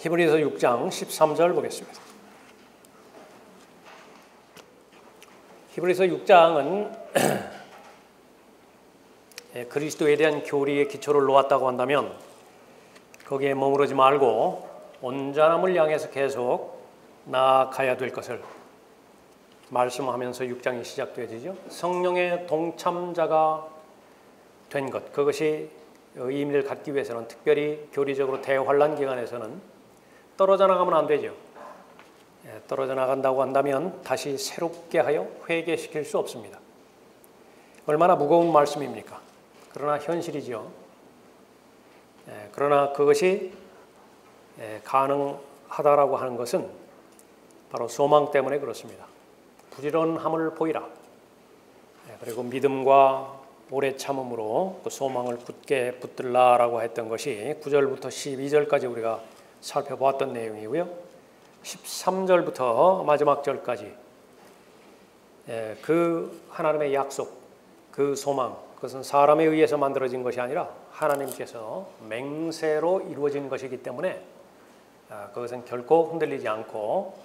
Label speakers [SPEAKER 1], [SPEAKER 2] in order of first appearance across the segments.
[SPEAKER 1] 히브리서 6장 13절 보겠습니다. 히브리서 6장은 그리스도에 대한 교리의 기초를 놓았다고 한다면 거기에 머무르지 말고 온전함을 향해서 계속 나아가야 될 것을 말씀하면서 6장이 시작되어지죠. 성령의 동참자가 된 것, 그것이 의미를 갖기 위해서는 특별히 교리적으로 대환란 기간에서는 떨어져 나가면 안 되죠. 떨어져 나간다고 한다면 다시 새롭게 하여 회개시킬 수 없습니다. 얼마나 무거운 말씀입니까? 그러나 현실이죠. 그러나 그것이 가능하다라고 하는 것은 바로 소망 때문에 그렇습니다. 부지런함을 보이라. 그리고 믿음과 오래 참음으로 그 소망을 굳게 붙들라라고 했던 것이 9절부터 12절까지 우리가 살펴보았던 내용이고요. 13절부터 마지막 절까지 그 하나님의 약속, 그 소망, 그것은 사람에 의해서 만들어진 것이 아니라 하나님께서 맹세로 이루어진 것이기 때문에 그것은 결코 흔들리지 않고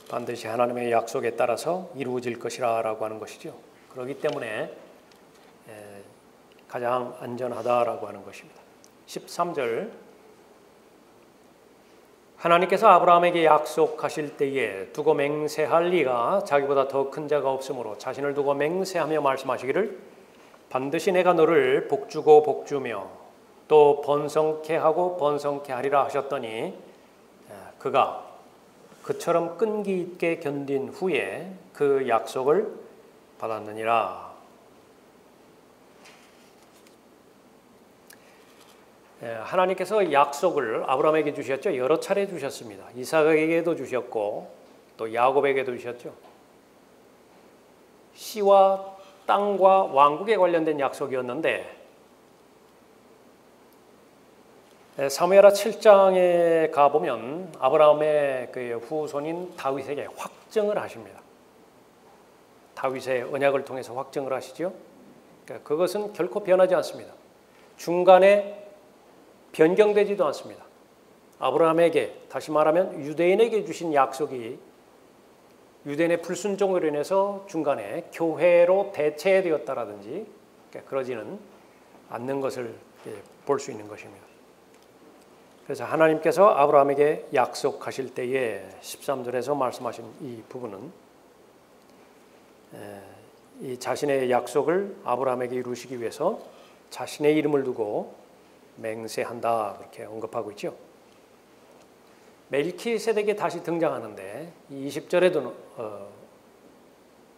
[SPEAKER 1] 반드시 하나님의 약속에 따라서 이루어질 것이라고 하는 것이죠. 그렇기 때문에 가장 안전하다라고 하는 것입니다. 13절, 하나님께서 아브라함에게 약속하실 때에 두고 맹세할 리가 자기보다 더 큰 자가 없으므로 자신을 두고 맹세하며 말씀하시기를 반드시 내가 너를 복주고 복주며 또 번성케 하고 번성케 하리라 하셨더니 그가 그처럼 끈기 있게 견딘 후에 그 약속을 받았느니라. 하나님께서 약속을 아브라함에게 주셨죠. 여러 차례 주셨습니다. 이삭에게도 주셨고 또 야곱에게도 주셨죠. 씨와 땅과 왕국에 관련된 약속이었는데 사무엘하 7장에 가보면 아브라함의 그 후손인 다윗에게 확증을 하십니다. 다윗의 언약을 통해서 확증을 하시죠. 그것은 결코 변하지 않습니다. 중간에 변경되지도 않습니다. 아브라함에게, 다시 말하면 유대인에게 주신 약속이 유대인의 불순종으로 인해서 중간에 교회로 대체되었다라든지 그러지는 않는 것을 볼 수 있는 것입니다. 그래서 하나님께서 아브라함에게 약속하실 때에 13절에서 말씀하신 이 부분은 이 자신의 약속을 아브라함에게 이루시기 위해서 자신의 이름을 두고 맹세한다, 그렇게 언급하고 있죠. 멜키세덱이 다시 등장하는데 20절에도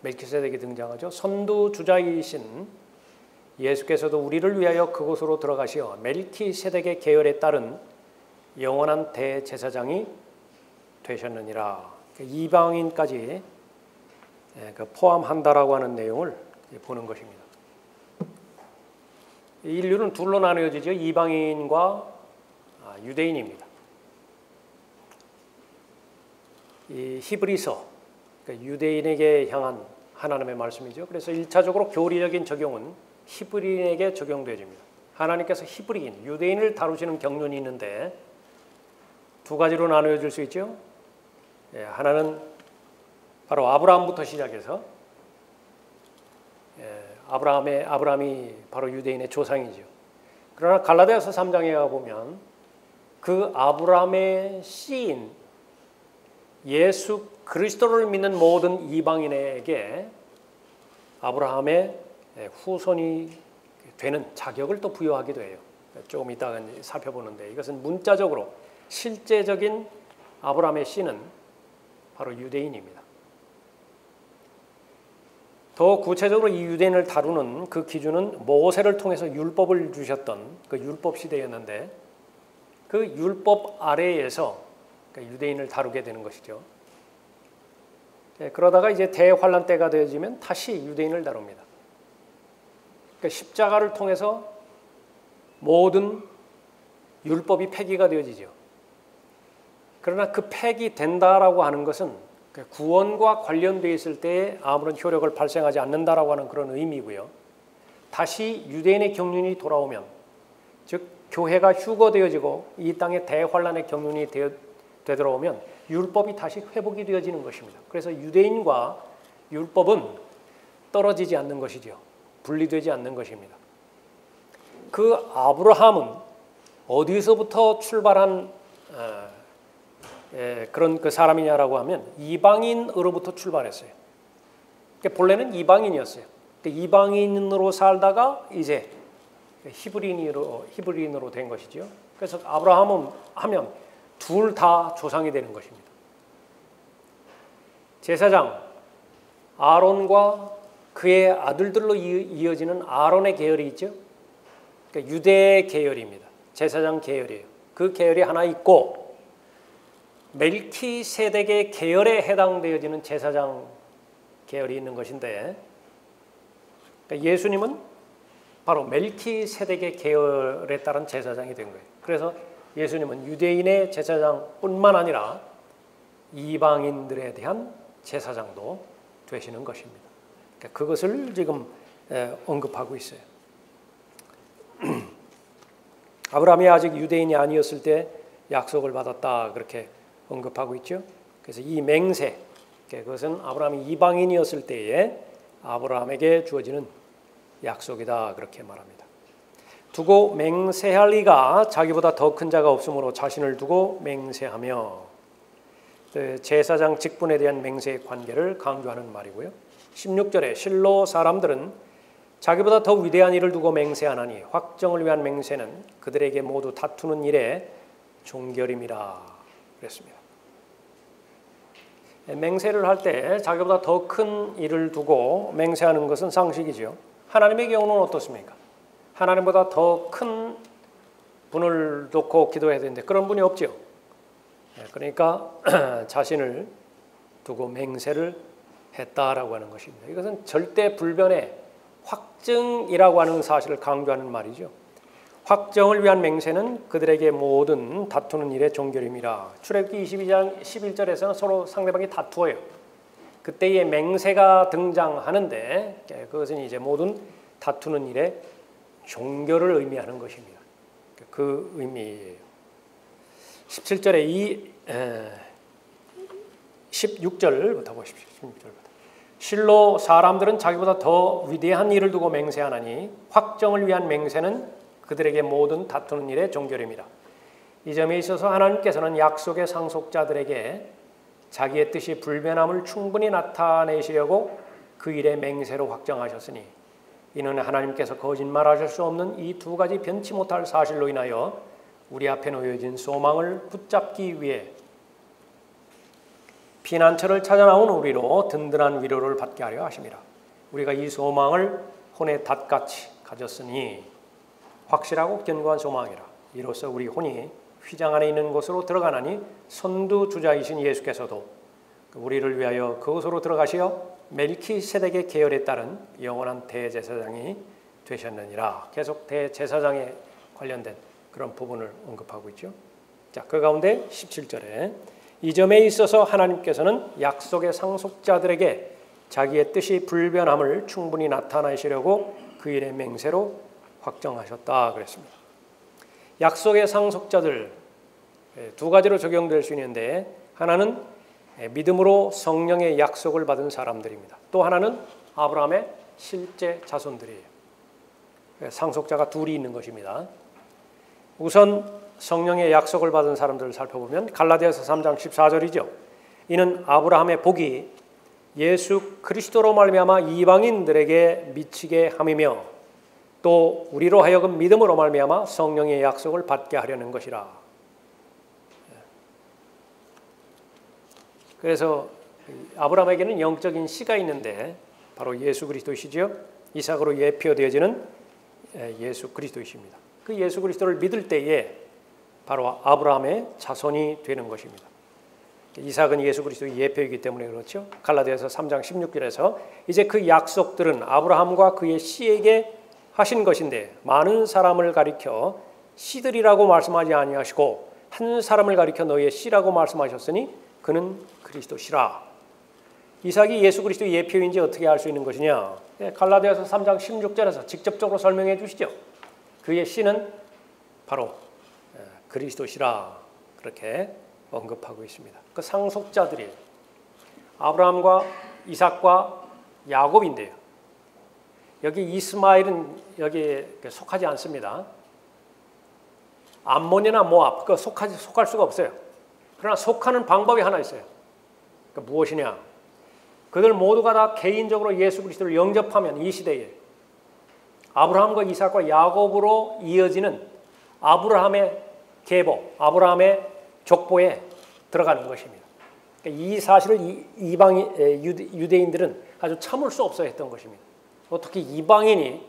[SPEAKER 1] 멜키세덱이 등장하죠. 선두주자이신 예수께서도 우리를 위하여 그곳으로 들어가시어 멜키세덱의 계열에 따른 영원한 대제사장이 되셨느니라. 이방인까지 포함한다라고 하는 내용을 보는 것입니다. 인류는 둘로 나누어지죠. 이방인과 유대인입니다. 이 히브리서, 그러니까 유대인에게 향한 하나님의 말씀이죠. 그래서 1차적으로 교리적인 적용은 히브리인에게 적용되어집니다. 하나님께서 히브리인, 유대인을 다루시는 경륜이 있는데 두 가지로 나누어질 수 있죠. 하나는 바로 아브라함부터 시작해서 아브라함이 바로 유대인의 조상이죠. 그러나 갈라디아서 3장에 가보면 그 아브라함의 씨인 예수 그리스도를 믿는 모든 이방인에게 아브라함의 후손이 되는 자격을 또 부여하기도 해요. 조금 이따가 살펴보는데 이것은 문자적으로 실제적인 아브라함의 씨는 바로 유대인입니다. 더 구체적으로 이 유대인을 다루는 그 기준은 모세를 통해서 율법을 주셨던 그 율법 시대였는데 그 율법 아래에서 유대인을 다루게 되는 것이죠. 그러다가 이제 대환란 때가 되어지면 다시 유대인을 다룹니다. 그러니까 십자가를 통해서 모든 율법이 폐기가 되어지죠. 그러나 그 폐기된다라고 하는 것은 구원과 관련되어 있을 때에 아무런 효력을 발생하지 않는다라고 하는 그런 의미고요. 다시 유대인의 경륜이 돌아오면, 즉 교회가 휴거되어지고 이 땅에 대환란의 경륜이 되돌아오면 율법이 다시 회복이 되어지는 것입니다. 그래서 유대인과 율법은 떨어지지 않는 것이죠. 분리되지 않는 것입니다. 그 아브라함은 어디서부터 출발한 그런 그 사람이냐라고 하면 이방인으로부터 출발했어요. 그러니까 본래는 이방인이었어요. 이방인으로 살다가 이제 히브리인으로 된 것이죠. 그래서 아브라함은 하면 둘 다 조상이 되는 것입니다. 제사장 아론과 그의 아들들로 이어지는 아론의 계열이 있죠. 그러니까 유대 계열입니다. 제사장 계열이에요. 그 계열이 하나 있고 멜키세덱의 계열에 해당되어지는 제사장 계열이 있는 것인데, 그러니까 예수님은 바로 멜키세덱의 계열에 따른 제사장이 된 거예요. 그래서 예수님은 유대인의 제사장뿐만 아니라 이방인들에 대한 제사장도 되시는 것입니다. 그러니까 그것을 지금 언급하고 있어요. 아브라함이 아직 유대인이 아니었을 때 약속을 받았다 그렇게 언급하고 있죠. 그래서 이 맹세, 그것은 아브라함이 이방인이었을 때에 아브라함에게 주어지는 약속이다 그렇게 말합니다. 두고 맹세할 이가 자기보다 더 큰 자가 없으므로 자신을 두고 맹세하며, 제사장 직분에 대한 맹세의 관계를 강조하는 말이고요. 16절에 실로 사람들은 자기보다 더 위대한 일을 두고 맹세하나니 확정을 위한 맹세는 그들에게 모두 다투는 일에 종결임이라 그랬습니다. 맹세를 할 때 자기보다 더 큰 일을 두고 맹세하는 것은 상식이죠. 하나님의 경우는 어떻습니까? 하나님보다 더 큰 분을 놓고 기도해야 되는데 그런 분이 없죠. 그러니까 자신을 두고 맹세를 했다라고 하는 것입니다. 이것은 절대 불변의 확증이라고 하는 사실을 강조하는 말이죠. 확정을 위한 맹세는 그들에게 모든 다투는 일의 종결임이라. 출애굽기 22장 11절에서는 서로 상대방이 다투어요. 그때의 맹세가 등장하는데 그것은 이제 모든 다투는 일의 종결을 의미하는 것입니다. 그 의미예요. 17절에 16절부터 보십시오. 16절부터. 실로 사람들은 자기보다 더 위대한 일을 두고 맹세하나니 확정을 위한 맹세는 그들에게 모든 다투는 일의 종결입니다. 이 점에 있어서 하나님께서는 약속의 상속자들에게 자기의 뜻이 불변함을 충분히 나타내시려고 그 일의 맹세로 확정하셨으니, 이는 하나님께서 거짓말하실 수 없는 이 두 가지 변치 못할 사실로 인하여 우리 앞에 놓여진 소망을 붙잡기 위해 피난처를 찾아 나온 우리로 든든한 위로를 받게 하려 하심이라. 우리가 이 소망을 혼의 닷같이 가졌으니 확실하고 견고한 소망이라. 이로써 우리 혼이 휘장 안에 있는 곳으로 들어가나니 선두주자이신 예수께서도 우리를 위하여 그곳으로 들어가시어 멜키세덱의 계열에 따른 영원한 대제사장이 되셨느니라. 계속 대제사장에 관련된 그런 부분을 언급하고 있죠. 자, 그 가운데 17절에 이 점에 있어서 하나님께서는 약속의 상속자들에게 자기의 뜻이 불변함을 충분히 나타내시려고 그 일의 맹세로 확정하셨다 그랬습니다. 약속의 상속자들 두 가지로 적용될 수 있는데, 하나는 믿음으로 성령의 약속을 받은 사람들입니다. 또 하나는 아브라함의 실제 자손들이에요. 상속자가 둘이 있는 것입니다. 우선 성령의 약속을 받은 사람들을 살펴보면 갈라디아서 3장 14절이죠. 이는 아브라함의 복이 예수 그리스도로 말미암아 이방인들에게 미치게 함이며 또 우리로 하여금 믿음으로 말미암아 성령의 약속을 받게 하려는 것이라. 그래서 아브라함에게는 영적인 씨가 있는데 바로 예수 그리스도이시죠. 이삭으로 예표되어지는 예수 그리스도이십니다. 그 예수 그리스도를 믿을 때에 바로 아브라함의 자손이 되는 것입니다. 이삭은 예수 그리스도의 예표이기 때문에 그렇죠. 갈라디아서 3장 16절에서 이제 그 약속들은 아브라함과 그의 씨에게 하신 것인데 많은 사람을 가리켜 씨들이라고 말씀하지 아니하시고 한 사람을 가리켜 너희의 씨라고 말씀하셨으니 그는 그리스도시라. 이삭이 예수 그리스도의 예표인지 어떻게 알 수 있는 것이냐? 갈라디아서 3장 16절에서 직접적으로 설명해 주시죠. 그의 씨는 바로 그리스도시라 그렇게 언급하고 있습니다. 그 상속자들이 아브라함과 이삭과 야곱인데요. 여기 이스마엘은 여기에 속하지 않습니다. 암몬이나 모압 속할 수가 없어요. 그러나 속하는 방법이 하나 있어요. 그러니까 무엇이냐? 그들 모두가 다 개인적으로 예수 그리스도를 영접하면 이 시대에 아브라함과 이삭과 야곱으로 이어지는 아브라함의 계보, 아브라함의 족보에 들어가는 것입니다. 그러니까 이 사실을 유대인들은 아주 참을 수 없어 했던 것입니다. 어떻게 이방인이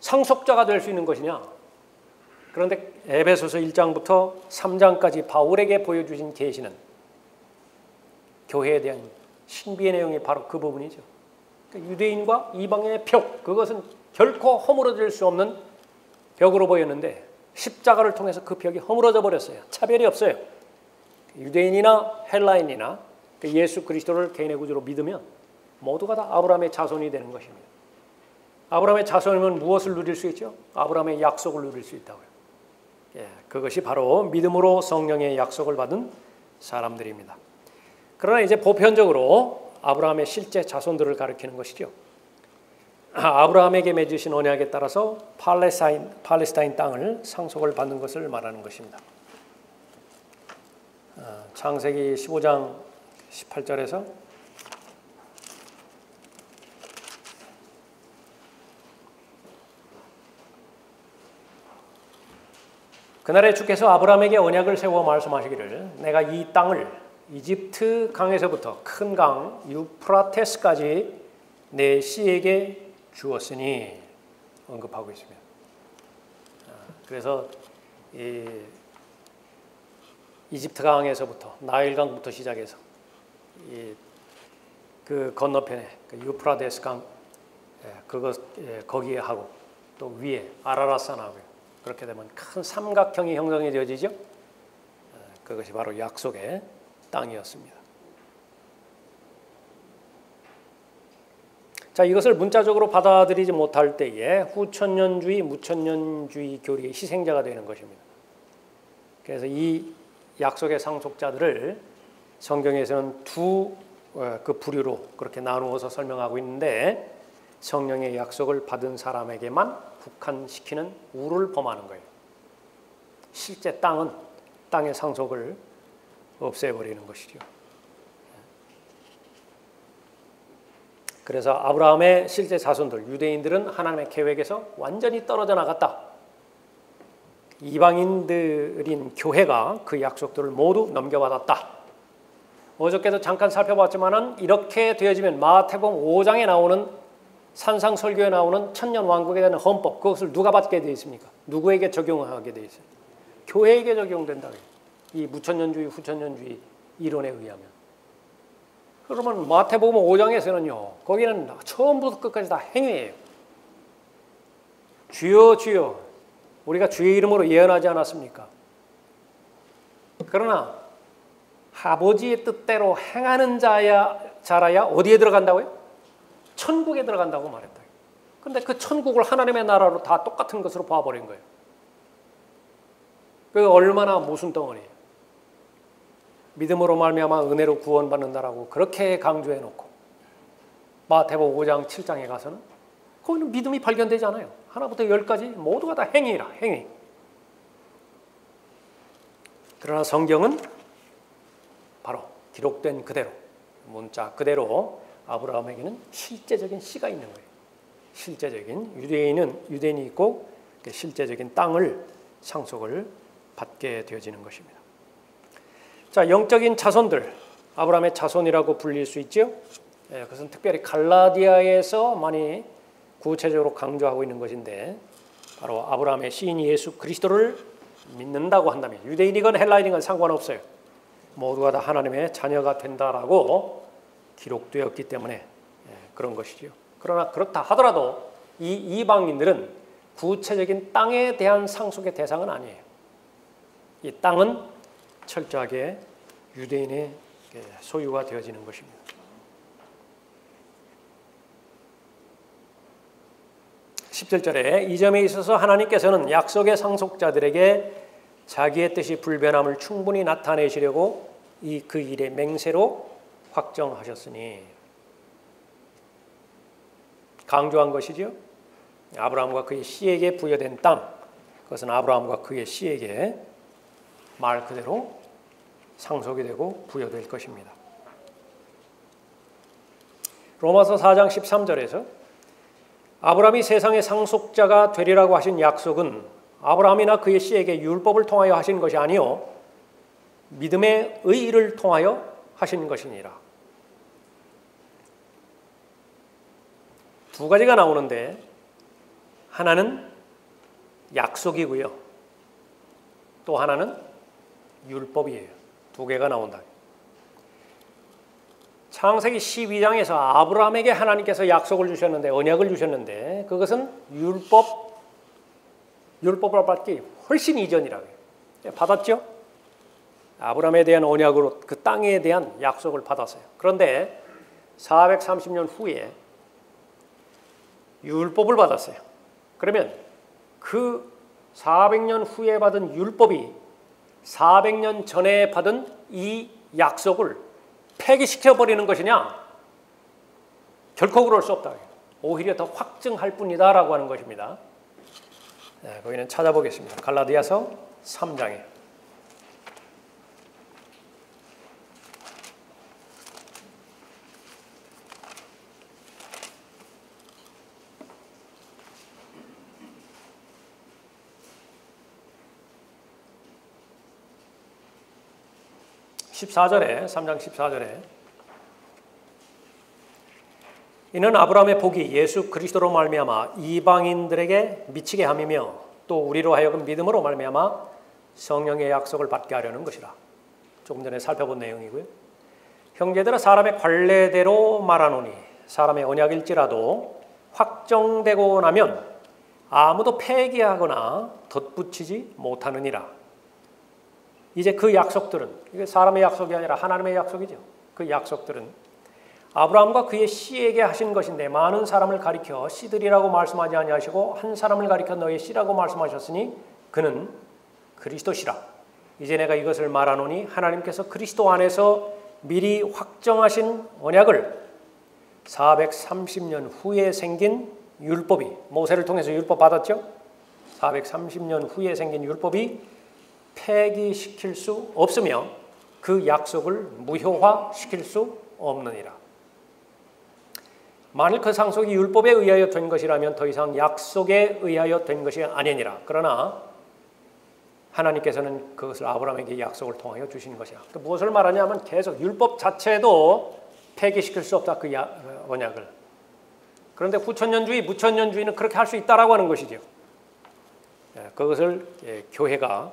[SPEAKER 1] 상속자가 될 수 있는 것이냐? 그런데 에베소서 1장부터 3장까지 바울에게 보여주신 계시는 교회에 대한 신비의 내용이 바로 그 부분이죠. 그러니까 유대인과 이방인의 벽, 그것은 결코 허물어질 수 없는 벽으로 보였는데 십자가를 통해서 그 벽이 허물어져 버렸어요. 차별이 없어요. 유대인이나 헬라인이나 예수 그리스도를 개인의 구주로 믿으면 모두가 다 아브라함의 자손이 되는 것입니다. 아브라함의 자손이면 무엇을 누릴 수 있죠? 아브라함의 약속을 누릴 수 있다고요. 그것이 바로 믿음으로 성령의 약속을 받은 사람들입니다. 그러나 이제 보편적으로 아브라함의 실제 자손들을 가리키는 것이죠. 아브라함에게 맺으신 언약에 따라서 팔레스타인 땅을 상속을 받는 것을 말하는 것입니다. 창세기 15장 18절에서 그날에 주께서 아브라함에게 언약을 세워 말씀하시기를 내가 이 땅을 이집트 강에서부터 큰 강 유프라테스까지 내 씨에게 주었으니 언급하고 있습니다. 그래서 이집트 강에서부터 나일강부터 시작해서 그 건너편에 그 유프라테스 강 거기에 하고 또 위에 아라랏산하고 그렇게 되면 큰 삼각형이 형성이 되어지죠. 그것이 바로 약속의 땅이었습니다. 자, 이것을 문자적으로 받아들이지 못할 때에 후천년주의, 무천년주의 교리의 희생자가 되는 것입니다. 그래서 이 약속의 상속자들을 성경에서는 두 그 부류로 그렇게 나누어서 설명하고 있는데 성령의 약속을 받은 사람에게만 국한시키는 우를 범하는 거예요. 실제 땅의 상속을 없애버리는 것이죠. 그래서 아브라함의 실제 자손들, 유대인들은 하나님의 계획에서 완전히 떨어져 나갔다. 이방인들인 교회가 그 약속들을 모두 넘겨받았다. 어저께도 잠깐 살펴봤지만은 이렇게 되어지면 마태복음 5장에 나오는 산상설교에 나오는 천년왕국에 대한 헌법, 그것을 누가 받게 되어 있습니까? 누구에게 적용하게 되어 있어요? 교회에게 적용된다. 이 무천년주의, 후천년주의 이론에 의하면. 그러면 마태복음 5장에서는요, 거기는 처음부터 끝까지 다 행위예요. 주여 주여 우리가 주의 이름으로 예언하지 않았습니까? 그러나 아버지의 뜻대로 행하는 자라야 어디에 들어간다고요? 천국에 들어간다고 말했다. 그런데 그 천국을 하나님의 나라로 다 똑같은 것으로 봐버린 거예요. 그 얼마나 모순 덩어리예요. 믿음으로 말미암아 은혜로 구원받는다라고 그렇게 강조해놓고 마태복음 5장 7장에 가서는 거기는 믿음이 발견되지 않아요. 하나부터 10까지 모두가 다 행위라, 행위. 그러나 성경은 바로 기록된 그대로, 문자 그대로 아브라함에게는 실제적인 씨가 있는 거예요. 실제적인 유대인이 있고 실제적인 땅을 상속을 받게 되어지는 것입니다. 자, 영적인 자손들, 아브라함의 자손이라고 불릴 수 있죠. 그것은 특별히 갈라디아에서 많이 구체적으로 강조하고 있는 것인데 바로 아브라함의 시인 예수 그리스도를 믿는다고 한다면 유대인이건 헬라인이건 상관없어요. 모두가 다 하나님의 자녀가 된다라고 기록되었기 때문에 그런 것이죠. 그러나 그렇다 하더라도 이 이방인들은 구체적인 땅에 대한 상속의 대상은 아니에요. 이 땅은 철저하게 유대인의 소유가 되어지는 것입니다. 17절에 이 점에 있어서 하나님께서는 약속의 상속자들에게 자기의 뜻이 불변함을 충분히 나타내시려고 그 일의 맹세로 확정하셨으니 강조한 것이죠. 아브라함과 그의 씨에게 부여된 땅, 그것은 아브라함과 그의 씨에게 말 그대로 상속이 되고 부여될 것입니다. 로마서 4장 13절에서 아브라함이 세상의 상속자가 되리라고 하신 약속은 아브라함이나 그의 씨에게 율법을 통하여 하신 것이 아니요 믿음의 의를 통하여 하신 것이니라. 두 가지가 나오는데 하나는 약속이고요. 또 하나는 율법이에요. 두 개가 나온다. 창세기 12장에서 아브라함에게 하나님께서 약속을 주셨는데 언약을 주셨는데 그것은 율법을 받기 훨씬 이전이라고요. 받았죠? 아브라함에 대한 언약으로 그 땅에 대한 약속을 받았어요. 그런데 430년 후에 율법을 받았어요. 그러면 그 400년 후에 받은 율법이 400년 전에 받은 이 약속을 폐기시켜버리는 것이냐? 결코 그럴 수 없다. 오히려 더 확증할 뿐이다라고 하는 것입니다. 네, 거기는 찾아보겠습니다. 갈라디아서 3장에. (14절에) 3장 14절에 이는 아브라함의 복이 예수 그리스도로 말미암아 이방인들에게 미치게 함이며 또 우리로 하여금 믿음으로 말미암아 성령의 약속을 받게 하려는 것이라. 조금 전에 살펴본 내용이고요. 형제들아 사람의 관례대로 말하노니 사람의 언약일지라도 확정되고 나면 아무도 폐기하거나 덧붙이지 못하느니라. 이제 그 약속들은 이게 사람의 약속이 아니라 하나님의 약속이죠. 그 약속들은 아브라함과 그의 씨에게 하신 것인데 많은 사람을 가리켜 씨들이라고 말씀하지 아니하시고 한 사람을 가리켜 너의 씨라고 말씀하셨으니 그는 그리스도시라. 이제 내가 이것을 말하노니 하나님께서 그리스도 안에서 미리 확정하신 언약을 430년 후에 생긴 율법이 모세를 통해서 율법 받았죠. 430년 후에 생긴 율법이 폐기시킬 수 없으며 그 약속을 무효화시킬 수 없느니라. 만일 그 상속이 율법에 의하여 된 것이라면 더 이상 약속에 의하여 된 것이 아니니라. 그러나 하나님께서는 그것을 아브라함에게 약속을 통하여 주신 것이라. 무엇을 말하냐면 계속 율법 자체도 폐기시킬 수 없다. 그 언약을. 그런데 후천년주의, 무천년주의는 그렇게 할 수 있다라고 하는 것이죠. 그것을 교회가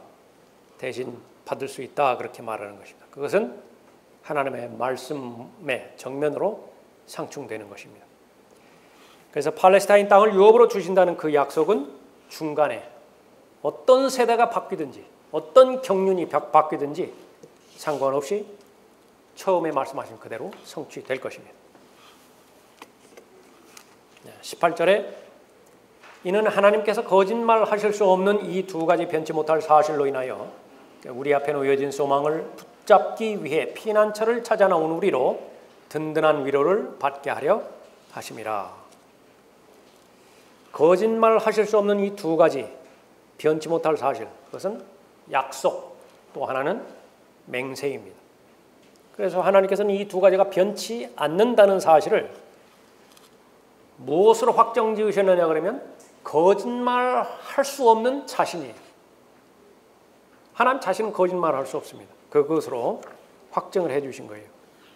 [SPEAKER 1] 대신 받을 수 있다 그렇게 말하는 것입니다. 그것은 하나님의 말씀의 정면으로 상충되는 것입니다. 그래서 팔레스타인 땅을 유업으로 주신다는 그 약속은 중간에 어떤 세대가 바뀌든지 어떤 경륜이 바뀌든지 상관없이 처음에 말씀하신 그대로 성취될 것입니다. 18절에 이는 하나님께서 거짓말하실 수 없는 이 두 가지 변치 못할 사실로 인하여 우리 앞에 놓여진 소망을 붙잡기 위해 피난처를 찾아 나온 우리로 든든한 위로를 받게 하려 하심이라. 거짓말하실 수 없는 이 두 가지 변치 못할 사실, 그것은 약속, 또 하나는 맹세입니다. 그래서 하나님께서는 이 두 가지가 변치 않는다는 사실을 무엇으로 확정 지으셨느냐 그러면 거짓말할 수 없는 자신이에요. 하나님 자신은 거짓말할 수 없습니다. 그것으로 확정을 해주신 거예요.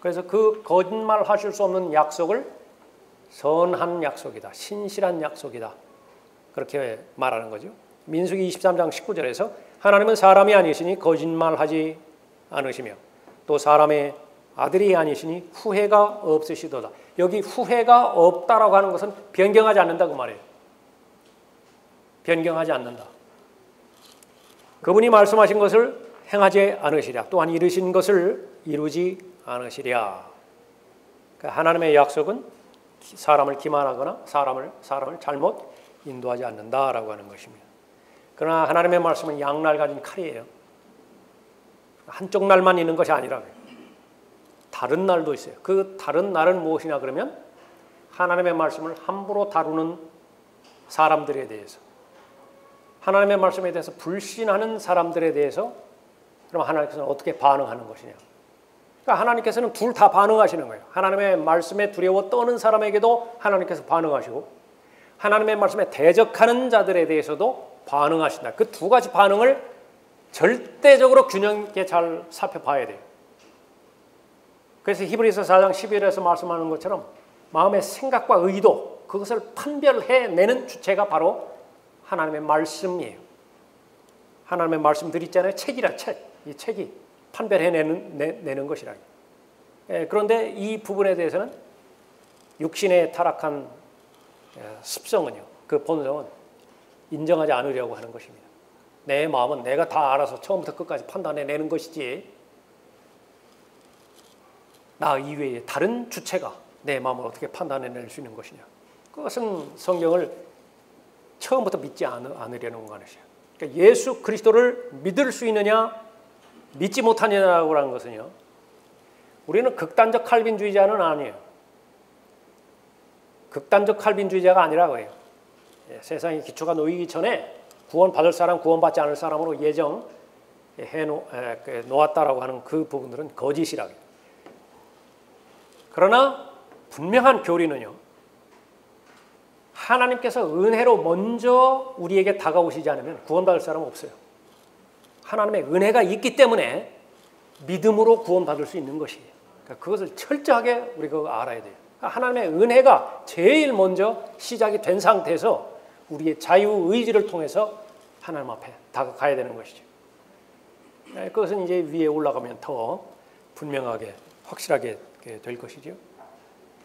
[SPEAKER 1] 그래서 그 거짓말하실 수 없는 약속을 선한 약속이다, 신실한 약속이다 그렇게 말하는 거죠. 민수기 23장 19절에서 하나님은 사람이 아니시니 거짓말하지 않으시며 또 사람의 아들이 아니시니 후회가 없으시도다. 여기 후회가 없다라고 하는 것은 변경하지 않는다 그 말이에요. 변경하지 않는다. 그분이 말씀하신 것을 행하지 않으시랴. 또한 이루신 것을 이루지 않으시랴. 그러니까 하나님의 약속은 사람을 기만하거나 사람을 잘못 인도하지 않는다라고 하는 것입니다. 그러나 하나님의 말씀은 양날 가진 칼이에요. 한쪽 날만 있는 것이 아니라고요. 다른 날도 있어요. 그 다른 날은 무엇이냐 그러면 하나님의 말씀을 함부로 다루는 사람들에 대해서, 하나님의 말씀에 대해서 불신하는 사람들에 대해서 그럼 하나님께서는 어떻게 반응하는 것이냐. 그러니까 하나님께서는 둘 다 반응하시는 거예요. 하나님의 말씀에 두려워 떠는 사람에게도 하나님께서 반응하시고 하나님의 말씀에 대적하는 자들에 대해서도 반응하신다. 그 두 가지 반응을 절대적으로 균형 있게 잘 살펴봐야 돼요. 그래서 히브리서 4장 11절에서 말씀하는 것처럼 마음의 생각과 의도, 그것을 판별해내는 주체가 바로 하나님의 말씀이에요. 하나님의 말씀들 있잖아요. 책이라 책. 이 책이 판별해내는 것이라. 그런데 이 부분에 대해서는 육신의 타락한 습성은요, 그 본성은 인정하지 않으려고 하는 것입니다. 내 마음은 내가 다 알아서 처음부터 끝까지 판단해내는 것이지 나 이외에 다른 주체가 내 마음을 어떻게 판단해낼 수 있는 것이냐. 그것은 성경을 처음부터 믿지 않으려는 것이에요. 그러니까 예수 그리스도를 믿을 수 있느냐 믿지 못하느냐라고 하는 것은요, 우리는 극단적 칼빈주의자는 아니에요. 극단적 칼빈주의자가 아니라고 해요. 세상의 기초가 놓이기 전에 구원받을 사람, 구원받지 않을 사람으로 예정해 놓았다라고 하는 그 부분들은 거짓이라고 해요. 그러나 분명한 교리는요, 하나님께서 은혜로 먼저 우리에게 다가오시지 않으면 구원받을 사람은 없어요. 하나님의 은혜가 있기 때문에 믿음으로 구원받을 수 있는 것이에요. 그러니까 그것을 철저하게 우리가 알아야 돼요. 하나님의 은혜가 제일 먼저 시작이 된 상태에서 우리의 자유의지를 통해서 하나님 앞에 다가가야 되는 것이죠. 그것은 이제 위에 올라가면 더 분명하게 확실하게 될 것이죠.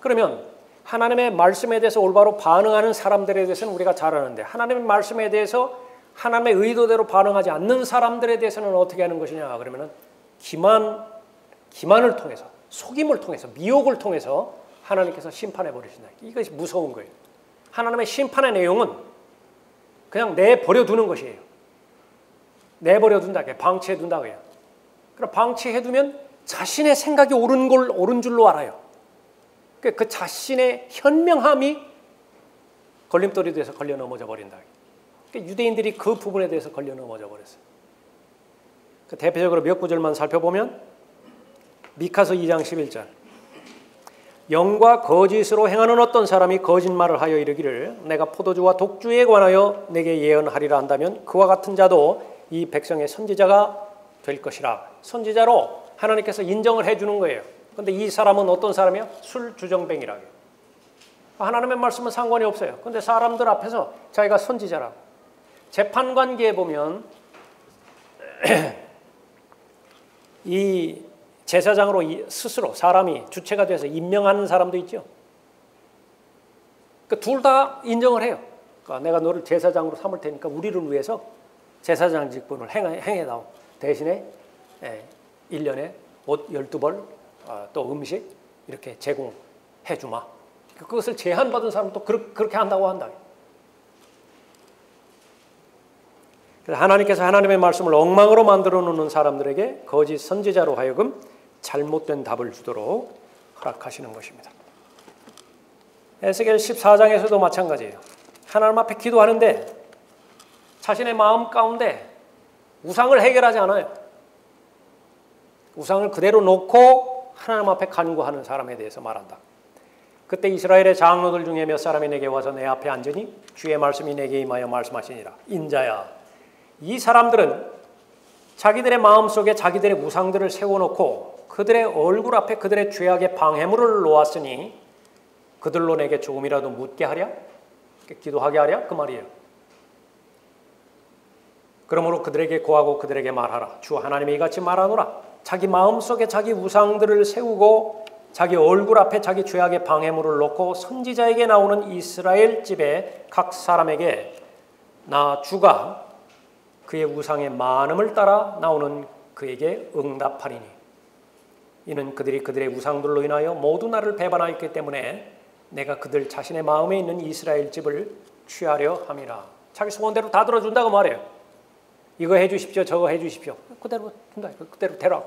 [SPEAKER 1] 그러면 하나님의 말씀에 대해서 올바로 반응하는 사람들에 대해서는 우리가 잘 아는데, 하나님의 말씀에 대해서 하나님의 의도대로 반응하지 않는 사람들에 대해서는 어떻게 하는 것이냐 그러면은 기만을 통해서, 속임을 통해서, 미혹을 통해서 하나님께서 심판해 버리신다. 이것이 무서운 거예요. 하나님의 심판의 내용은 그냥 내버려 두는 것이에요. 내버려 둔다, 방치해 둔다고 해요. 그럼 방치해 두면 자신의 생각이 옳은 줄로 알아요. 그 자신의 현명함이 걸림돌이 돼서 걸려 넘어져 버린다. 유대인들이 그 부분에 대해서 걸려 넘어져 버렸어요. 대표적으로 몇 구절만 살펴보면 미카서 2장 11절, 영과 거짓으로 행하는 어떤 사람이 거짓말을 하여 이르기를 내가 포도주와 독주에 관하여 내게 예언하리라 한다면 그와 같은 자도 이 백성의 선지자가 될 것이라. 선지자로 하나님께서 인정을 해주는 거예요. 그런데 이 사람은 어떤 사람이야? 술주정뱅이라고 해요. 하나님의 말씀은 상관이 없어요. 그런데 사람들 앞에서 자기가 선지자라고. 재판관계에 보면 이 제사장으로 스스로 사람이 주체가 돼서 임명하는 사람도 있죠. 그 둘 다 인정을 해요. 그러니까 내가 너를 제사장으로 삼을 테니까 우리를 위해서 제사장 직분을 행해다오. 대신에 1년에 옷 12벌, 또 음식 이렇게 제공해 주마. 그것을 제한받은 사람은 또 그렇게 한다고 한다. 그래서 하나님께서 하나님의 말씀을 엉망으로 만들어 놓는 사람들에게 거짓 선지자로 하여금 잘못된 답을 주도록 허락하시는 것입니다. 에스겔 14장에서도 마찬가지예요. 하나님 앞에 기도하는데 자신의 마음 가운데 우상을 해결하지 않아요. 우상을 그대로 놓고 하나님 앞에 간구하는 사람에 대해서 말한다. 그때 이스라엘의 장로들 중에 몇 사람이 내게 와서 내 앞에 앉으니 주의 말씀이 내게 임하여 말씀하시니라. 인자야, 이 사람들은 자기들의 마음속에 자기들의 우상들을 세워놓고 그들의 얼굴 앞에 그들의 죄악의 방해물을 놓았으니 그들로 내게 조금이라도 묻게 하랴? 기도하게 하랴? 그 말이에요. 그러므로 그들에게 고하고 그들에게 말하라. 주 하나님이 이같이 말하노라. 자기 마음속에 자기 우상들을 세우고 자기 얼굴 앞에 자기 죄악의 방해물을 놓고 선지자에게 나오는 이스라엘 집의 각 사람에게 나 주가 그의 우상의 많음을 따라 나오는 그에게 응답하리니 이는 그들이 그들의 우상들로 인하여 모두 나를 배반하였기 때문에 내가 그들 자신의 마음에 있는 이스라엘 집을 취하려 함이라. 자기 소원대로 다 들어준다고 말해요. 이거 해주십시오, 저거 해주십시오. 그대로 준다. 그대로 되라.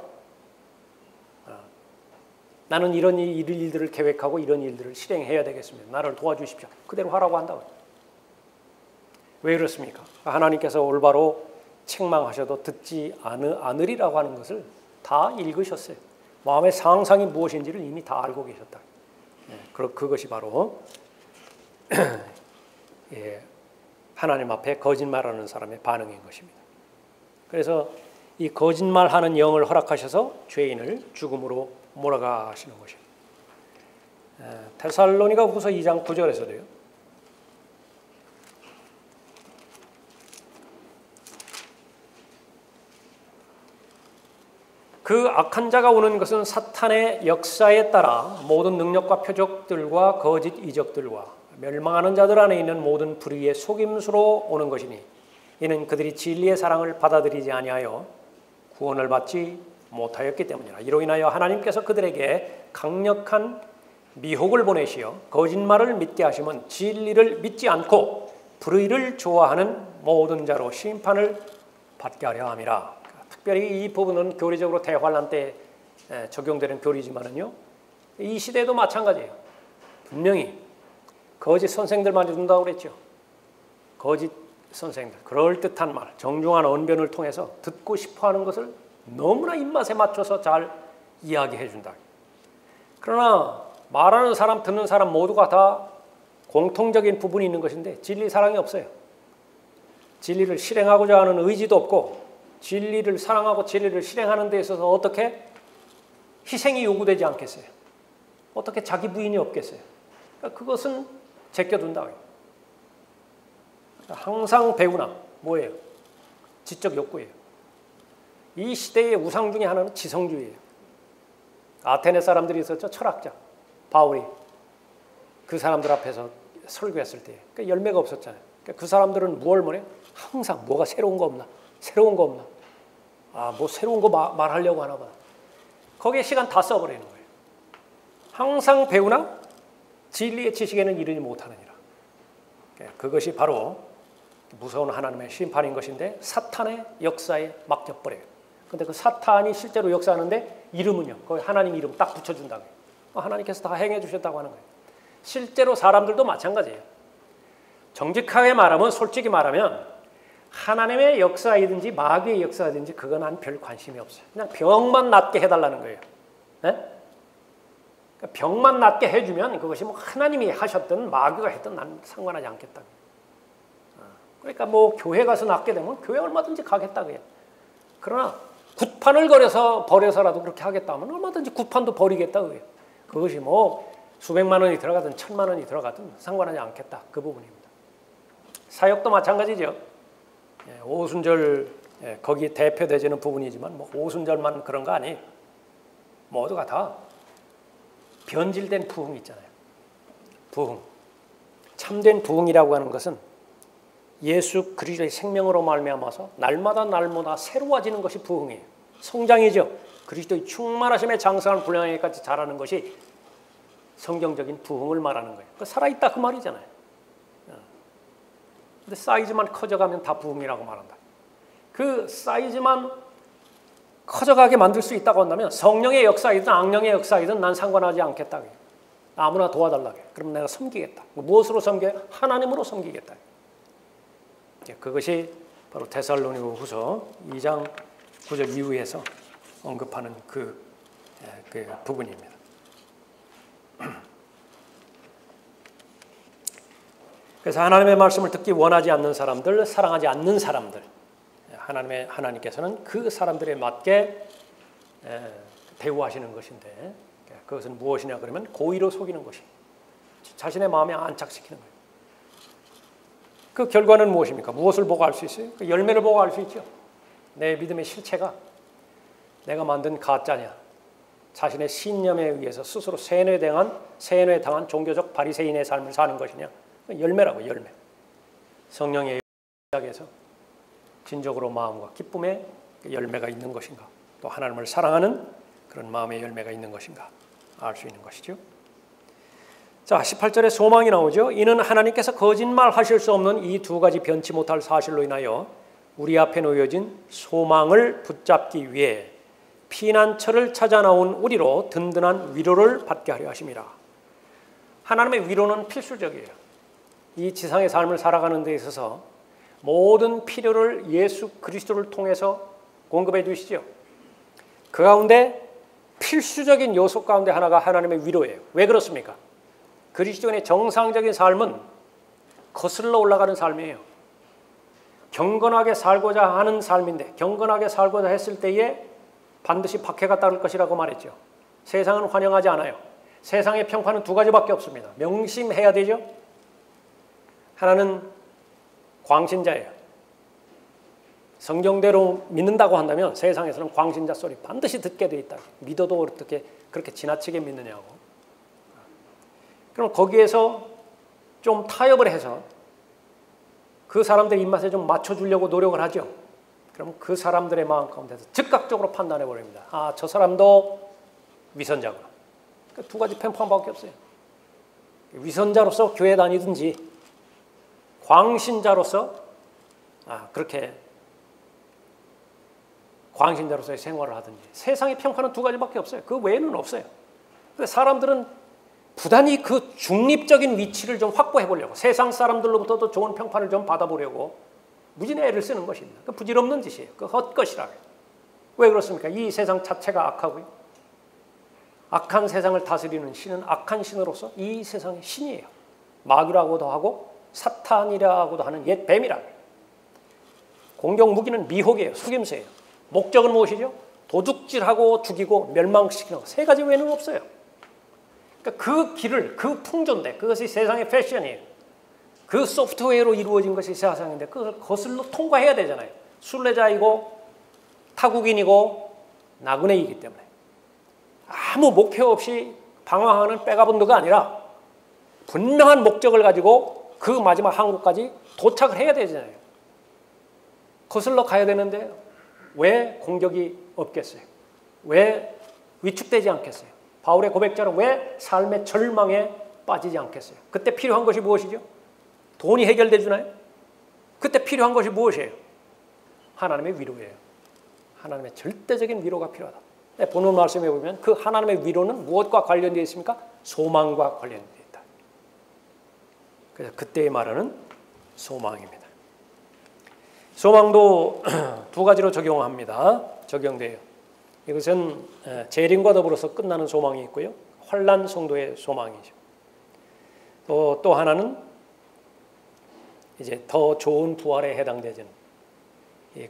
[SPEAKER 1] 나는 이런 일들을 계획하고 이런 일들을 실행해야 되겠습니다. 나를 도와주십시오. 그대로 하라고 한다고요. 왜 그렇습니까? 하나님께서 올바로 책망하셔도 듣지 않으리라고 하는 것을 다 읽으셨어요. 마음의 상상이 무엇인지를 이미 다 알고 계셨다. 그것이 바로 하나님 앞에 거짓말하는 사람의 반응인 것입니다. 그래서 이 거짓말하는 영을 허락하셔서 죄인을 죽음으로 몰아가시는 것입니다. 데살로니가후서 2장 9절에서도요. 그 악한 자가 오는 것은 사탄의 역사에 따라 모든 능력과 표적들과 거짓 이적들과 멸망하는 자들 안에 있는 모든 불의의 속임수로 오는 것이니 이는 그들이 진리의 사랑을 받아들이지 아니하여 구원을 받지 못하였기 때문이라. 이로 인하여 하나님께서 그들에게 강력한 미혹을 보내시어 거짓말을 믿게 하시면 진리를 믿지 않고 불의를 좋아하는 모든 자로 심판을 받게 하려 함이라. 특별히 이 부분은 교리적으로 대환란 때 적용되는 교리지만은요, 이 시대도 마찬가지예요. 분명히 거짓 선생들만 준다고 그랬죠. 거짓 선생들, 그럴듯한 말, 정중한 언변을 통해서 듣고 싶어하는 것을 너무나 입맛에 맞춰서 잘 이야기해 준다. 그러나 말하는 사람, 듣는 사람 모두가 다 공통적인 부분이 있는 것인데 진리 사랑이 없어요. 진리를 실행하고자 하는 의지도 없고 진리를 사랑하고 진리를 실행하는 데 있어서 어떻게 희생이 요구되지 않겠어요? 어떻게 자기 부인이 없겠어요? 그러니까 그것은 제껴둔다. 항상 배우나 뭐예요? 지적 욕구예요. 이 시대의 우상 중에 하나는 지성주의예요. 아테네 사람들이 있었죠. 철학자 바울이 그 사람들 앞에서 설교했을 때 그러니까 열매가 없었잖아요. 그러니까 그 사람들은 뭘 뭐래? 항상 뭐가 새로운 거 없나? 새로운 거 없나? 뭐 새로운 거 말하려고 하나 봐. 거기에 시간 다 써버리는 거예요. 항상 배우나 진리의 지식에는 이르지 못하느니라. 그것이 바로 무서운 하나님의 심판인 것인데 사탄의 역사에 맡겨버려요. 근데 그 사탄이 실제로 역사하는데 이름은요. 거기 하나님 이름 딱 붙여준다고요. 하나님께서 다 행해 주셨다고 하는 거예요. 실제로 사람들도 마찬가지예요. 정직하게 말하면, 솔직히 말하면 하나님의 역사이든지 마귀의 역사이든지 그건 난 별 관심이 없어요. 그냥 병만 낫게 해달라는 거예요. 네? 병만 낫게 해주면 그것이 뭐 하나님이 하셨든 마귀가 했든 난 상관하지 않겠다. 그러니까 뭐 교회 가서 낫게 되면 교회 얼마든지 가겠다 그냥. 그러나 굿판을 버려서라도 그렇게 하겠다 하면 얼마든지 굿판도 버리겠다 그게. 그것이 뭐 수백만 원이 들어가든 1,000만 원이 들어가든 상관하지 않겠다. 그 부분입니다. 사역도 마찬가지죠. 오순절 거기 대표되지는 부분이지만 뭐 오순절만 그런 거 아니에요. 모두가 다 변질된 부흥 있잖아요. 부흥. 참된 부흥이라고 하는 것은 예수 그리스도의 생명으로 말미암아서 날마다 새로워지는 것이 부흥이에요. 성장이죠. 그리스도의 충만하심에 장성한 분량에까지 자라는 것이 성경적인 부흥을 말하는 거예요. 살아있다 그 말이잖아요. 근데 사이즈만 커져가면 다 부흥이라고 말한다. 그 사이즈만 커져가게 만들 수 있다고 한다면 성령의 역사이든 악령의 역사이든 난 상관하지 않겠다. 아무나 도와달라. 그럼 내가 섬기겠다. 무엇으로 섬겨요? 하나님으로 섬기겠다. 그것이 바로 데살로니가후서 2장 9절 이후에서 언급하는 그 부분입니다. 그래서 하나님의 말씀을 듣기 원하지 않는 사람들, 사랑하지 않는 사람들, 하나님께서는 그 사람들에 맞게 대우하시는 것인데 그것은 무엇이냐 그러면 고의로 속이는 것이 자신의 마음에 안착시키는 거예요. 그 결과는 무엇입니까? 무엇을 보고 알 수 있어요? 그 열매를 보고 알 수 있죠. 내 믿음의 실체가 내가 만든 가짜냐, 자신의 신념에 의해서 스스로 세뇌당한 종교적 바리새인의 삶을 사는 것이냐. 열매라고, 열매. 성령의 시작에서 진정으로 마음과 기쁨의 열매가 있는 것인가, 또 하나님을 사랑하는 그런 마음의 열매가 있는 것인가 알 수 있는 것이죠. 자, 18절에 소망이 나오죠. 이는 하나님께서 거짓말하실 수 없는 이 두 가지 변치 못할 사실로 인하여 우리 앞에 놓여진 소망을 붙잡기 위해 피난처를 찾아 나온 우리로 든든한 위로를 받게 하려 하심이라. 하나님의 위로는 필수적이에요. 이 지상의 삶을 살아가는 데 있어서 모든 필요를 예수 그리스도를 통해서 공급해 주시죠. 그 가운데 필수적인 요소 가운데 하나가 하나님의 위로예요. 왜 그렇습니까? 그리스도인의 정상적인 삶은 거슬러 올라가는 삶이에요. 경건하게 살고자 하는 삶인데, 경건하게 살고자 했을 때에 반드시 박해가 따를 것이라고 말했죠. 세상은 환영하지 않아요. 세상의 평판은 두 가지밖에 없습니다. 명심해야 되죠. 하나는 광신자예요. 성경대로 믿는다고 한다면 세상에서는 광신자 소리 반드시 듣게 돼 있다. 믿어도 어떻게 그렇게 지나치게 믿느냐고. 그럼 거기에서 좀 타협을 해서 그 사람들 입맛에 좀 맞춰주려고 노력을 하죠. 그럼 그 사람들의 마음 가운데서 즉각적으로 판단해 버립니다. 아, 저 사람도 위선자구나. 그러니까 두 가지 편판밖에 없어요. 위선자로서 교회 다니든지 광신자로서 그렇게 광신자로서의 생활을 하든지. 세상의 평판은 두 가지밖에 없어요. 그 외에는 없어요. 그래서 사람들은 부단히 그 중립적인 위치를 좀 확보해 보려고, 세상 사람들로부터도 좋은 평판을 좀 받아보려고 무진의 애를 쓰는 것입니다. 그 부질없는 짓이에요. 그 헛것이라고. 왜 그렇습니까? 이 세상 자체가 악하고요. 악한 세상을 다스리는 신은 악한 신으로서 이 세상의 신이에요. 마귀라고도 하고 사탄이라고도 하는 옛 뱀이라고. 공격 무기는 미혹이에요. 속임수예요. 목적은 무엇이죠? 도둑질하고 죽이고 멸망시키는 것. 세 가지 외에는 없어요. 그러니까 그 길을, 그 풍조인데, 그것이 세상의 패션이에요. 그 소프트웨어로 이루어진 것이 세상인데 그걸 거슬러 통과해야 되잖아요. 순례자이고 타국인이고 나그네이기 때문에 아무 목표 없이 방황하는 백아본드가 아니라 분명한 목적을 가지고 그 마지막 항구까지 도착을 해야 되잖아요. 거슬러 가야 되는데 왜 공격이 없겠어요? 왜 위축되지 않겠어요? 바울의 고백자는 왜 삶의 절망에 빠지지 않겠어요? 그때 필요한 것이 무엇이죠? 돈이 해결돼 주나요? 그때 필요한 것이 무엇이에요? 하나님의 위로예요. 하나님의 절대적인 위로가 필요하다. 본문 말씀에 보면 그 하나님의 위로는 무엇과 관련되어 있습니까? 소망과 관련되어 있다. 그래서 그때의 말하는 소망입니다. 소망도 두 가지로 적용돼요. 이것은 재림과 더불어서 끝나는 소망이 있고요. 환난 성도의 소망이죠. 또 하나는 이제 더 좋은 부활에 해당되는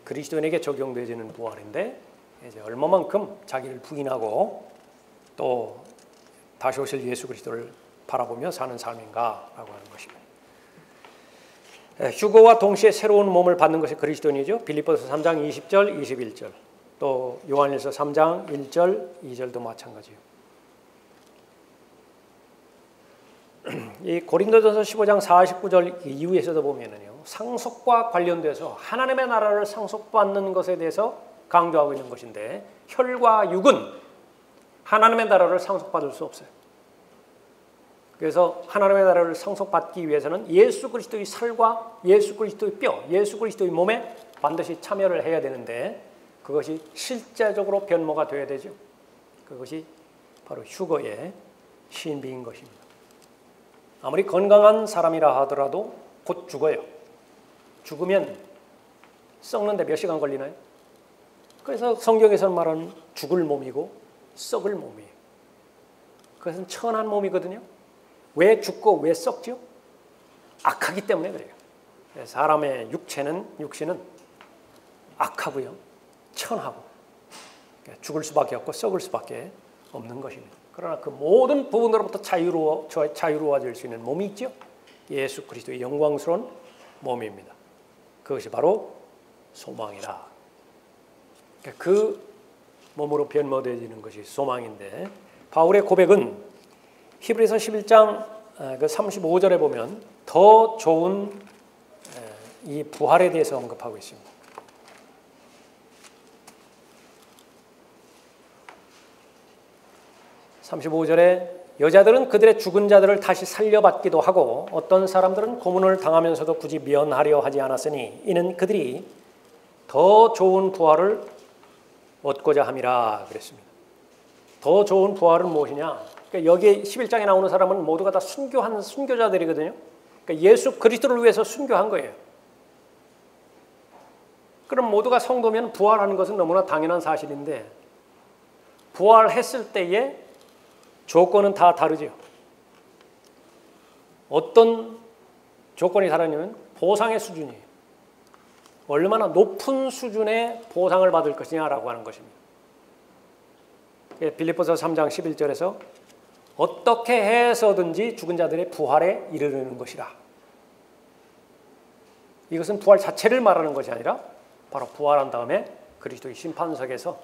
[SPEAKER 1] 그리스도인에게 적용되어지는 부활인데, 이제 얼마만큼 자기를 부인하고 또 다시 오실 예수 그리스도를 바라보며 사는 삶인가라고 하는 것입니다. 휴거와 동시에 새로운 몸을 받는 것이 그리스도인이죠. 빌립보서 3장 20절, 21절. 또 요한일서 3장 1절, 2절도 마찬가지예요. 이 고린도전서 15장 49절 이후에서도 보면은요, 상속과 관련돼서 하나님의 나라를 상속받는 것에 대해서 강조하고 있는 것인데, 혈과 육은 하나님의 나라를 상속받을 수 없어요. 그래서 하나님의 나라를 상속받기 위해서는 예수 그리스도의 살과 예수 그리스도의 뼈, 예수 그리스도의 몸에 반드시 참여를 해야 되는데, 그것이 실제적으로 변모가 되어야 되죠. 그것이 바로 휴거의 신비인 것입니다. 아무리 건강한 사람이라 하더라도 곧 죽어요. 죽으면 썩는데 몇 시간 걸리나요? 그래서 성경에서는 말하는 죽을 몸이고 썩을 몸이에요. 그것은 천한 몸이거든요. 왜 죽고 왜 썩죠? 악하기 때문에 그래요. 사람의 육신은 악하고요, 천하고 죽을 수밖에 없고 썩을 수밖에 없는 것입니다. 그러나 그 모든 부분으로부터 자유로워질 수 있는 몸이 있죠. 예수 그리스도의 영광스러운 몸입니다. 그것이 바로 소망이다. 그 몸으로 변모되어지는 것이 소망인데, 바울의 고백은 히브리서 11장 35절에 보면 더 좋은 이 부활에 대해서 언급하고 있습니다. 35절에 여자들은 그들의 죽은 자들을 다시 살려받기도 하고 어떤 사람들은 고문을 당하면서도 굳이 면하려 하지 않았으니 이는 그들이 더 좋은 부활을 얻고자 함이라 그랬습니다. 더 좋은 부활은 무엇이냐? 그러니까 여기 11장에 나오는 사람은 모두가 다 순교한 순교자들이거든요. 그러니까 예수 그리스도를 위해서 순교한 거예요. 그럼 모두가 성도면 부활하는 것은 너무나 당연한 사실인데 부활했을 때의 조건은 다 다르죠. 어떤 조건이 다르냐면 보상의 수준이에요. 얼마나 높은 수준의 보상을 받을 것이냐라고 하는 것입니다. 빌립보서 3장 11절에서 어떻게 해서든지 죽은 자들의 부활에 이르르는 것이라. 이것은 부활 자체를 말하는 것이 아니라 바로 부활한 다음에 그리스도의 심판석에서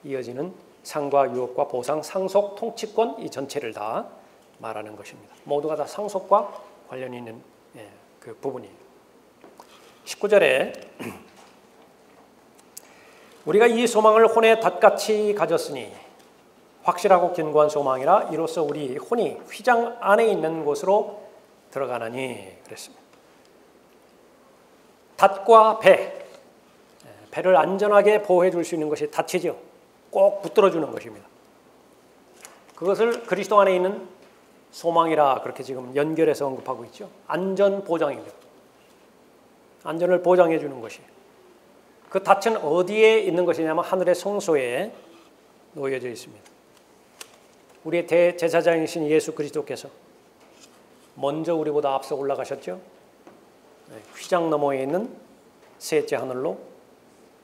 [SPEAKER 1] 이어지는 상과 유업과 보상, 상속, 통치권 이 전체를 다 말하는 것입니다. 모두가 다 상속과 관련이 있는 그 부분이에요. 19절에 우리가 이 소망을 혼의 닷같이 가졌으니 확실하고 견고한 소망이라 이로써 우리 혼이 휘장 안에 있는 곳으로 들어가나니 그랬습니다. 닷과 배를 안전하게 보호해 줄 수 있는 것이 닷이죠. 꼭 붙들어 주는 것입니다. 그것을 그리스도 안에 있는 소망이라 그렇게 지금 연결해서 언급하고 있죠. 안전 보장입니다. 안전을 보장해 주는 것이에요. 그 닻은 어디에 있는 것이냐면 하늘의 성소에 놓여져 있습니다. 우리의 대제사장이신 예수 그리스도께서 먼저 우리보다 앞서 올라가셨죠. 휘장 너머에 있는 셋째 하늘로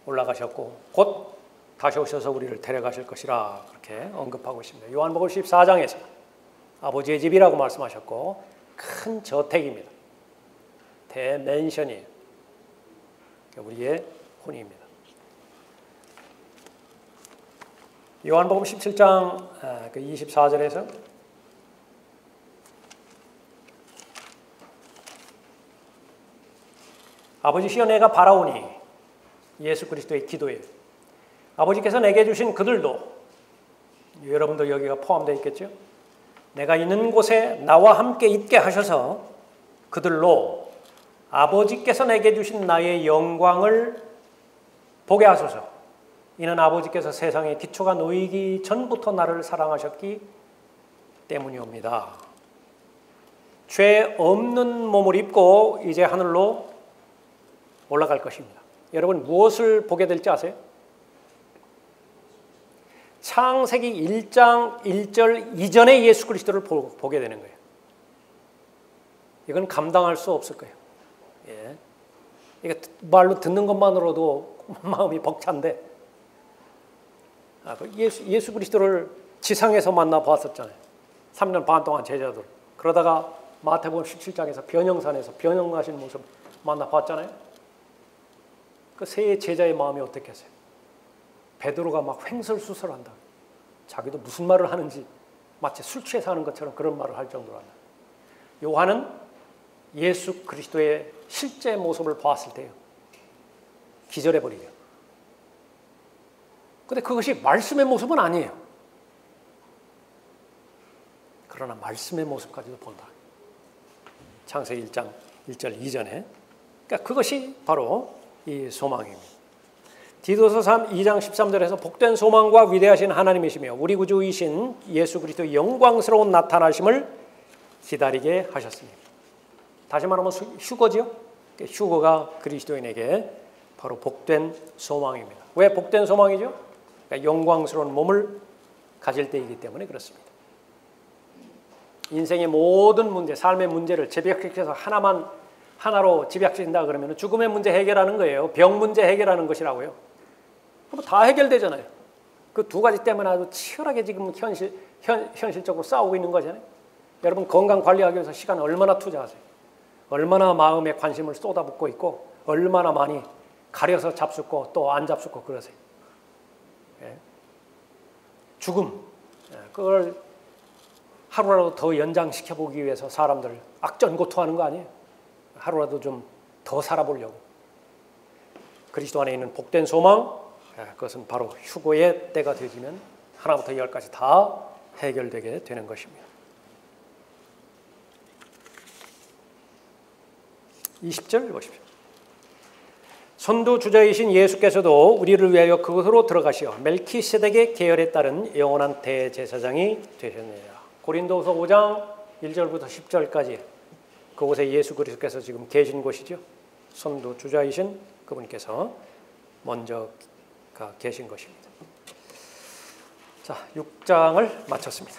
[SPEAKER 1] 올라가셨고 곧 다시 오셔서 우리를 데려가실 것이라 그렇게 언급하고 있습니다. 요한복음 14장에서 아버지의 집이라고 말씀하셨고 큰 저택입니다. 대맨션이에요. 우리의 혼입니다. 요한복음 17장 24절에서 아버지시여 내가 바라오니 예수 그리스도의 기도예요. 아버지께서 내게 주신 그들도 여러분도 여기가 포함되어 있겠죠. 내가 있는 곳에 나와 함께 있게 하셔서 그들로 아버지께서 내게 주신 나의 영광을 보게 하소서. 이는 아버지께서 세상의 기초가 놓이기 전부터 나를 사랑하셨기 때문이옵니다. 죄 없는 몸을 입고 이제 하늘로 올라갈 것입니다. 여러분 무엇을 보게 될지 아세요? 창세기 1장 1절 이전에 예수 그리스도를 보게 되는 거예요. 이건 감당할 수 없을 거예요. 예. 이게 말로 듣는 것만으로도 마음이 벅찬데 예수 그리스도를 지상에서 만나봤었잖아요. 3년 반 동안 제자들. 그러다가 마태복음 17장에서 변형산에서 변형하신 모습 만나봤잖아요. 그 세 제자의 마음이 어떻겠어요? 베드로가 막 횡설수설한다. 자기도 무슨 말을 하는지 마치 술 취해서 하는 것처럼 그런 말을 할 정도로 한다. 요한은 예수 그리스도의 실제 모습을 봤을 때요. 기절해버리죠. 근데 그것이 말씀의 모습은 아니에요. 그러나 말씀의 모습까지도 본다. 창세기 1장 1절 이전에. 그러니까 그것이 바로 이 소망입니다. 디도서 2장 13절에서 복된 소망과 위대하신 하나님이시며 우리 구주이신 예수 그리스도의 영광스러운 나타나심을 기다리게 하셨습니다. 다시 말하면 휴거지요. 휴거가 그리스도인에게 바로 복된 소망입니다. 왜 복된 소망이죠? 그러니까 영광스러운 몸을 가질 때이기 때문에 그렇습니다. 인생의 모든 문제, 삶의 문제를 집약시켜서 하나로 집약시킨다 그러면 죽음의 문제 해결하는 거예요. 병 문제 해결하는 것이라고요. 다 해결되잖아요. 그 두 가지 때문에 아주 치열하게 지금 현실적으로 싸우고 있는 거잖아요. 여러분 건강 관리하기 위해서 시간 얼마나 투자하세요? 얼마나 마음에 관심을 쏟아붓고 있고 얼마나 많이 가려서 잡숫고 또 안 잡숫고 그러세요. 예. 죽음, 그걸 하루라도 더 연장시켜보기 위해서 사람들 악전고투하는 거 아니에요? 하루라도 좀 더 살아보려고. 그리스도 안에 있는 복된 소망, 그것은 바로 휴거의 때가 되지면 하나부터 열까지 다 해결되게 되는 것입니다. 20절 보십시오. 선두주자이신 예수께서도 우리를 위하여 그곳으로 들어가시어 멜키세덱의 계열에 따른 영원한 대제사장이 되셨느니라. 고린도후서 5장 1절부터 10절까지 그곳에 예수 그리스도께서 지금 계신 곳이죠. 선두주자이신 그분께서 먼저 계신 것입니다. 자, 6장을 마쳤습니다.